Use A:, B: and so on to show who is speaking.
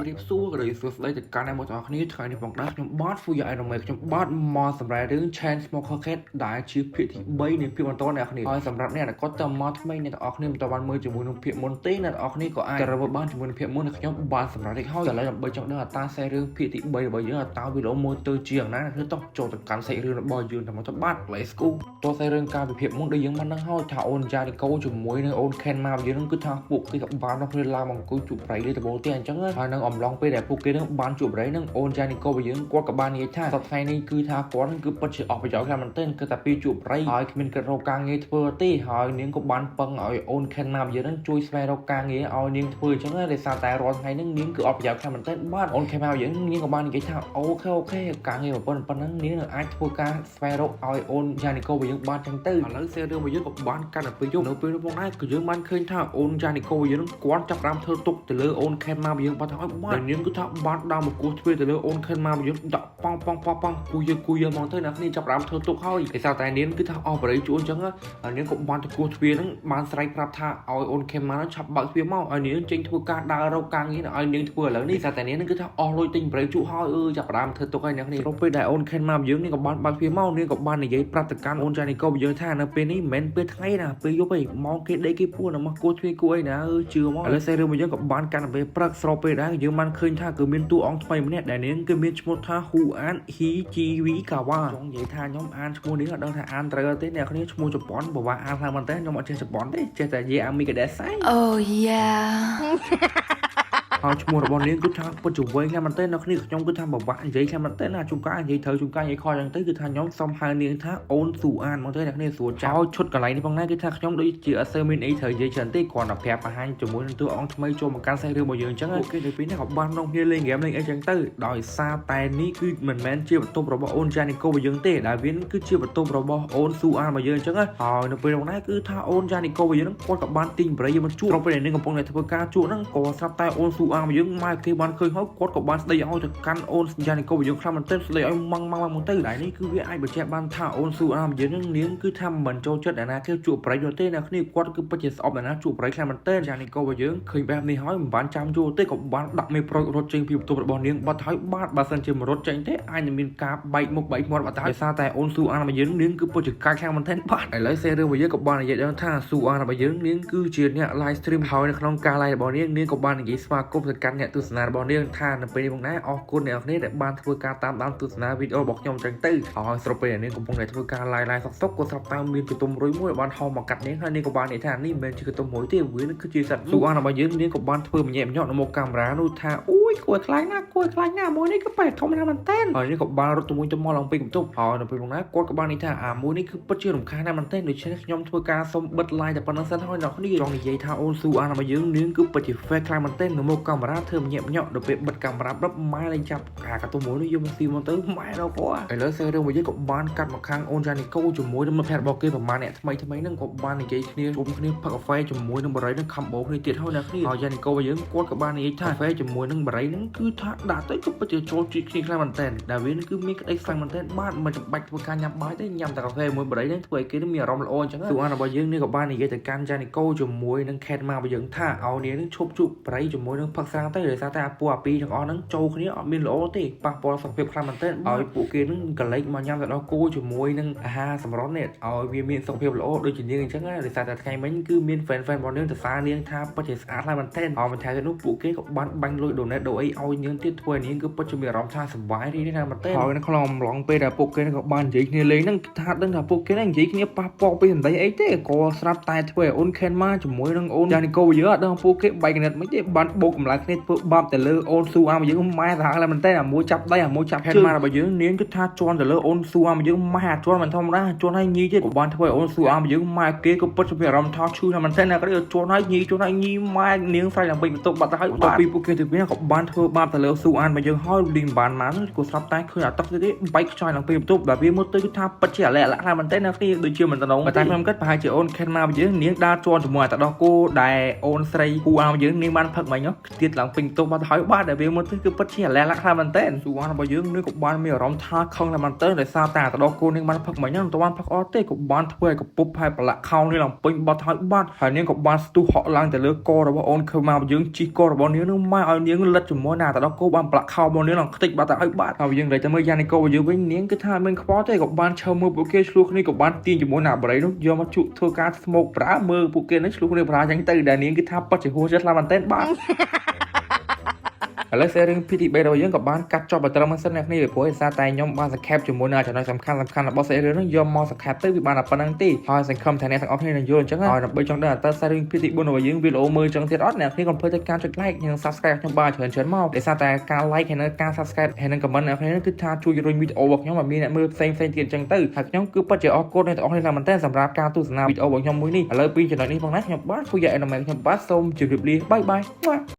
A: រៀបសួរក៏ដូចសួស្តីទៅកាន់អ្នកមកទាំងអស់គ្នាថ្ងៃនេះផងដែរខ្ញុំបាទហ្វូយ៉ាអេណូមេខ្ញុំបាទមកសម្រាប់រឿង Chain Smoker Cat ដែលជាភាគទី3នៃភាគបន្តអ្នកគ្នាហើយសម្រាប់អ្នកដែលគាត់ទៅមកថ្មីអ្នកទាំងអស់គ្នាមិនតបានមើលជាមួយនឹងភាគមុនទេអ្នកទាំងអស់គ្នាក៏អាចទៅរកបានជាមួយនឹងភាគមុនខ្ញុំបាទសម្រាប់នេះហើយឥឡូវដើម្បីចង់ដឹងអត្រាសេរឿងភាគទី3របស់យើងអត្រាវីដេអូមួយទៅជាយ៉ាងណាគឺតោះចូលទៅកាន់សាច់រឿងរបស់យើងតែមកទៅបាទ Let's go តោះសាច់រឿងការវិភាគមុនដែលយើងបានដឹងហើយថាអូនយ៉ានីកូជាមួយនឹងអូន Ken មកយើងនឹងគឺថាពួកគេក៏បានដល់គ្នាឡើងមកអង្គុយជួបប្រៃលេតបូទេអញ្ចឹងហើយនឹងអំឡុងពេលដែលពួកគេនឹងបានជួបប្រៃនឹងអូនយ៉ានីកូរបស់យើងគាត់ក៏បាននិយាយថាសប្តាហ៍នេះគឺថាគាត់នឹងគឺពិតជាអស់ប្រយោជន៍ខ្លាំងមែនទែនគឺតែពីជួបប្រៃហើយគ្មានកិច្ចរកការងារធ្វើទេហើយនាងក៏បានពឹងឲ្យអូន Ken មកយើងនឹងជួយស្វែងរកការងារឲ្យនាងធ្វើអញ្ចឹងដោយសារតែរាល់ថ្ងៃនឹងនាងគឺអស់ប្រយោជន៍ខ្លាំងមែនទែនបាទអូន Ken មកយើងនាងក៏បាននិយាយថាអូខេការងារប៉ុណ្ណឹងនាងនឹងអាចធ្វើការស្វែងរកឲ្យអូនយ៉ានីកូរបស់យើងបានអញ្ចឹងទៅឥឡូវសេរឿងរបស់យើងក៏បានកាត់ទៅពេលយប់នៅពេលនោះផងដែរគឺយើងបានឃើញថាអូនយ៉ានីកូរបស់យើងគាត់ចាប់ផ្ដើមធ្វើទុកទៅលើអូន Ken មកយើងបាត់ហើយបាទនាងគឺថាបានដើរមកគោះទ្វារទៅលើអូន Ken មកយើងដាក់ប៉ងគូយើមកទៅអ្នកនេះចាប់ផ្ដើមធ្វើទុកហើយគេថាតែនាងគឺថាអស់បរិយជួនអញ្ចឹងនាងក៏បានទៅគោះទ្វារហ្នឹងបានស្រែកប្រាប់ថាឲ្យអូន Ken មកឆាប់បើកទ្វារមកឲ្យនាងចេញធ្វើការដើររកការងារឲ្យនាងធ្វើឥឡូវនេះថាតែនាងគឺថាអស់លុយទិញបរិយជក់ហើយចាប់ផ្ដើមធ្វើទុកហើយអ្នកនេះដល់ពេលដែលអូន Ken មកយើងនេះក៏បានបើកទ្វារមកនាងក៏បាននិយាយប្រាប់ទៅកាន់អូនចានីកូយើងថានៅពេលនេះមិនមែនពេលថ្ងៃណាពេលយប់ឯងមកគេដេកគេពួនមកគោះទ្វារគួរអីណាជឿមកឥឡូវសេរឿងរបស់យើងក៏បានកាន់ទៅពេលព្រឹកស្របពេលដែរយើងបានឃើញថាគឺមានតួអង្គថ្មីម្នាក់ដែលនាងគឺមានឈ្មោះថា Hu An He Ji V Kawa ចង់និយាយថាខ្ញុំអានឈ្មោះនេះអត់ដឹងថាអានត្រូវទេអ្នកគ្នាឈ្មោះជប៉ុនបើអានថាមិនទេខ្ញុំអត់ចេះជប៉ុនទេចេះតែនិយាយអាមីកាដេសៃ
B: Oh yeah
A: ហើយឈ្មោះរបស់នាងគឺថាពុតជវែងណាស់មែនតើអ្នកគ្នាខ្ញុំគឺថាបបាក់និយាយថាមែនតើណាជួនកាលនិយាយត្រូវជួនកាលនិយាយខុសយ៉ាងទៅគឺថាខ្ញុំសុំហៅនាងថាអូនស៊ូអានមកទៅអ្នកគ្នាស្រួលចោលឈុតកន្លែងនេះផងដែរគឺថាខ្ញុំដូចជាអត់សូវមានអីត្រូវនិយាយច្រើនទេគ្រាន់តែប្រាប់បង្ហាញជាមួយនឹងតួអង្គថ្មីចូលមកកាន់សេះរឿងរបស់យើងអញ្ចឹងពួកគេទៅពីនេះក៏បាននាំគ្នាលេងហ្គេមលេងអីចឹងទៅដោយសារតែនេះគឺមិនមែនជាបន្ទប់របស់អូនចានីកូរបស់យើងទេដែលវាគឺជាបន្ទប់របស់អូនស៊ូអានរបស់យើងអញ្ចឹងហើយនៅពេលនោះគឺថាអូនចានីកូរបស់យើងគាត់ក៏បានទិញបរិយាមកជួបពេលនេះកំពុងតែធ្វើការជួបហ្នឹងក៏ស្រាប់តែអូនស៊ូអានរបស់យើងមកគេបានឃើញហើយគាត់ក៏បានស្ដីឲ្យទៅកាន់អូនយ៉ានីកូរបស់យើងខ្លាំងមែនទែនស្ដីឲ្យម៉ងមកទៅតែនេះគឺវាអាចបញ្ជាក់បានថាអូនស៊ូអានរបស់យើងនាងគឺថាមិនចូលចិត្តអាណាគេជួបប្រៃនោះទេអ្នកគ្នាគាត់គឺពិតជាស្អប់អាណាជួបប្រៃខ្លាំងមែនទែនយ៉ានីកូរបស់យើងឃើញបែបនេះហើយមិនបានចាំយូរទេក៏បានដាក់មេប្រូចរត់ចេញពីបន្ទប់របស់នាងបាត់ហើយបាទបើសិនជាមករត់ចេញទេអាចនឹងមានការបែកមុខបែកមាត់បាត់ហើយដោយសារតែអូនស៊ូអានរបស់យើងនាងគឺពិតជាកាចខ្លាំងមែនទែនបាទឥឡូវសេរឿងរបស់យើងក៏បាននិយាយដល់ថាស៊ូអានរបស់យើងនាងគឺជាអ្នក live stream ហើយនៅក្នុងការ live របស់នាងក៏បាននិយាយស្វាគមន៍ទៅកាន់អ្នកទស្សនារបស់នាងថានៅពេលនេះផងដែរអរគុណអ្នកនរគ្នាដែលបានធ្វើការតាមដានទស្សនាវីដេអូរបស់ខ្ញុំចឹងទៅហើយស្របពេលនេះកំពុងតែធ្វើការ live សុកក៏ស្រាប់តែមានកន្ទុំរុយមួយបានហោមកកាត់នាងហើយនាងក៏បាននិយាយថានេះមិនមែនជាកន្ទុំរុយទេវានឹងគឺជាសត្វស៊ូអានរបស់យើងនាងក៏បានធ្វើម្ញាក់ម្ញាក់នៅមុខកាមេរ៉ានោះថាអូយគួរខ្លាចណាស់មួយនេះគឺបែបធម្មតាមែនតើហើយនេះក៏បានរត់ទៅមួយទៅមកឡើងពីបន្ទប់ហើយនៅពេលនោះគាត់ក៏បាននិយាយថាមួយនេះគឺពិតជារំខានណាស់មែនតើដូច្នេះខ្ញុំធ្វើការសុំបិទ live តែប៉ុណ្្នឹងសិនហើយអ្នកគ្នាចង់និយាយថាអូនស៊ូអានរបស់យើងនាងគឺពិតជា fake ខ្លាំងមែនតើនៅមុខកាមេរ៉ាធ្វើម្ញាក់ម្ញាក់ដល់ពេលបិទកាមេរ៉ាប្រាប់ម៉ែលេងចាប់កន្ទុំមួយនេះយកមកស៊ីមកទៅម៉ែដល់គាត់ឥឡូវសេរឿងរបស់យើងក៏បានកាត់មកខាងអូនយ៉ានីកូជាមួយនឹងមិត្តភក្តិរបស់គេប្រហែលអ្នកថ្មីហ្នឹងក៏បាននិយាយគ្នាជុំគ្នាផឹកកាហ្វេជាមួយនឹងបរិយនឹងខំបោគ្នាទៀតហើយអ្នកគ្នាហើយយ៉ានីកូរបស់យើងគាត់ក៏បាននិយាយថាកាហ្វេជាមួយនឹងបរិយហ្នឹងគឺថាដាក់ទៅក៏ពិតជាចូលជីកគ្នាខ្លាំងមែនតើដែលវាគឺមានក្តីខ្លាំងមែនតើបាទមិនចាំបាច់ធ្វើការញ៉ាំបាយទេញ៉ាំតែកាហ្វេមួយបរិយហ្នឹងធ្វើឲ្យគេមានអារម្មណ៍ល្អអញ្ចឹងទូអានរបស់យើងនេះក៏បាននិយាយទៅកាន់យ៉ានីកូជាមួយនឹងខេតមករបស់យើងថាឲ្យនាងនឹងឈប់ជួបបរិយជាមួយនឹងផឹកស្រាទៅដោយសារតែពួកអាពីរទាំងអស់ហ្នឹងចូលគ្នាអត់មានល្អទេប៉ះពាល់សុខភាពខ្លាំងមែនទែនឲ្យពួកគេនឹងកលេចមកញ៉ាំទៅដល់គោជាមួយនឹងអាហារសម្រន់នេះឲ្យវាមានសុខភាពល្អដូចជានាងអញ្ចឹងដោយសារតែថ្ងៃមិញគឺមាន fan របស់នាងទៅសារនាងថាពិតជាស្អាតហើយមែនទែនហើយបន្ថែមទៅនោះពួកគេក៏បានបាញ់លុយ donate ដូអីឲ្យនាងទៀតធ្វើឲ្យនាងគឺពិតជាមានអារម្មណ៍ថាសប្បាយរីករាយណាស់មែនទែនហើយនៅក្នុងអំឡុងពេលដែលពួកគេក៏បាននិយាយគ្នាលេងហ្នឹងថាដឹងថាពួកគេនិយាយគ្នាប៉ះពាល់ពីសម្ដីអីទេក៏ស្រាប់តែធ្វើឲ្យអូន Ken មកជាមួយនឹងអូនយ៉ានីកូយើងអត់ដឹងពួកគេបែកកណិតមិនទេបានបោកកម្លាំងគ្នាធ្វើបាបទៅលើអូនស៊ូអារបស់យើងម៉ែសាហាវមែនទែនអាមួយចាប់ដៃអាមួយចាប់ជើងមករបស់យើងនាងគឺថាជន់ទៅលើអូនស៊ូអារបស់យើងម៉ែអាជន់មិនធម្មតាជន់ឲ្យញីទៀតក៏បានធ្វើឲ្យអូនស៊ូអារបស់យើងម៉ែគេក៏ពិតជាមានអារម្មណ៍ថាឈឺណាស់មែនទែនណាក៏ជន់ឲ្យញីម៉ែនាងស្រ័យឡើងពេញបន្ទប់បាត់ទៅហើយដល់ពីពួកគេទៅវិញក៏បានធ្វើបាបទៅលើស៊ូអារបស់យើងហើយលីងបានមកក៏ស្រាប់តែឃើញអាទឹកទៀតបែកខ្ចាយឡើងពេញបន្ទប់ដែលវាមើលទៅគឺថាពិតជាអាឡែខ្លាំងមែនទែនណាគ្នាដូចជាមិនតំណងតែខ្ញុំគិតប្រហែលជាអូន Ken មករបស់យើងនាងដើរជន់ជាមួយអាទឹកដោះគោដែលអូនស្រីហ៊ូអារបស់យើងនាងបានផឹកមិញទៀតឡើងពេញបន្ទប់បាត់ហើយបាទដែលវាមើលទៅគឺពិតជាអាឡែខ្លាំងមែនទែនស៊ូអារបស់យើងនាងក៏បានមានអារម្មណ៍ថាខឹងតែមែនទែនដោយសារតែអាទឹកដោះគោនាងបានផឹកមិញហ្នឹងមិនទាន់ផឹកអត់ទេក៏បានធ្វើឲ្យកំពុបហើយប្រឡាក់ខោនាងឡើងពេញបាត់ហើយបាទហើយនាងក៏បានស្ទុះហក់ឡើងទៅលើករបស់អូន Ken មករបស់យើងជីកករបស់នាងនឹងមកឲ្យនាងលិត ជាមួយណាតែដល់គោបានប្រាក់ខោមកនាងខ្ទេចបាត់តែឲ្យបាត់ហើយយើងតែមើលយ៉ាងនេះគោយើងវិញនាងគឺថាមិនខ្វល់ទេក៏បានឈើមើលពួកគេឆ្លោះគ្នាក៏បានទាញជាមួយណាបរិយនោះយកមកជក់ធ្វើការស្មោកប្រើមើលពួកគេនឹងឆ្លោះគ្នាប្រើអញ្ចឹងទៅដែលនាងគឺថាប៉ັດជាហួសចិត្តខ្លាំងមែនទែនបាទឥឡូវសេរឿង PTB របស់យើងក៏បានកាត់ចប់ទៅត្រឹមហ្នឹងសិនអ្នកគ្នាព្រោះឯសារតែខ្ញុំបានសង្ខេបជាមួយនឹងចំណុចសំខាន់របស់សេរឿងហ្នឹងយកមកសង្ខេបទៅវាបានតែប៉ុណ្្នឹងទេហើយសង្ឃឹមថាអ្នកទាំងអស់គ្នានឹងយល់អញ្ចឹងហើយដើម្បីចង់ដឹងតើសាររឿង PTB របស់យើងវាល្អមើលអញ្ចឹងទៀតអត់អ្នកគ្នាកុំភ្លេចការចុច like និង subscribe ខ្ញុំបានច្រើនមកដោយសារតែការ like ហើយនិងការ subscribe ហើយនិង comment អ្នកគ្នាគឺថាជួយរុញវីដេអូរបស់ខ្ញុំឲ្យមានអ្នកមើលផ្សេងទៀតអញ្ចឹងទៅហើយខ្ញុំគឺពិតជាអរគុណអ្នកទាំងអស់គ្នាមែនទែនសម្រាប់ការទស្សនាវីដេអូរបស់ខ្ញុំមួយនេះឥឡូវពីចំណុចនេះផងណាខ្ញុំបាទពួកយ៉ាអេណូមែខ្ញុំបាទសូមជម្រាបលាបាយបាយ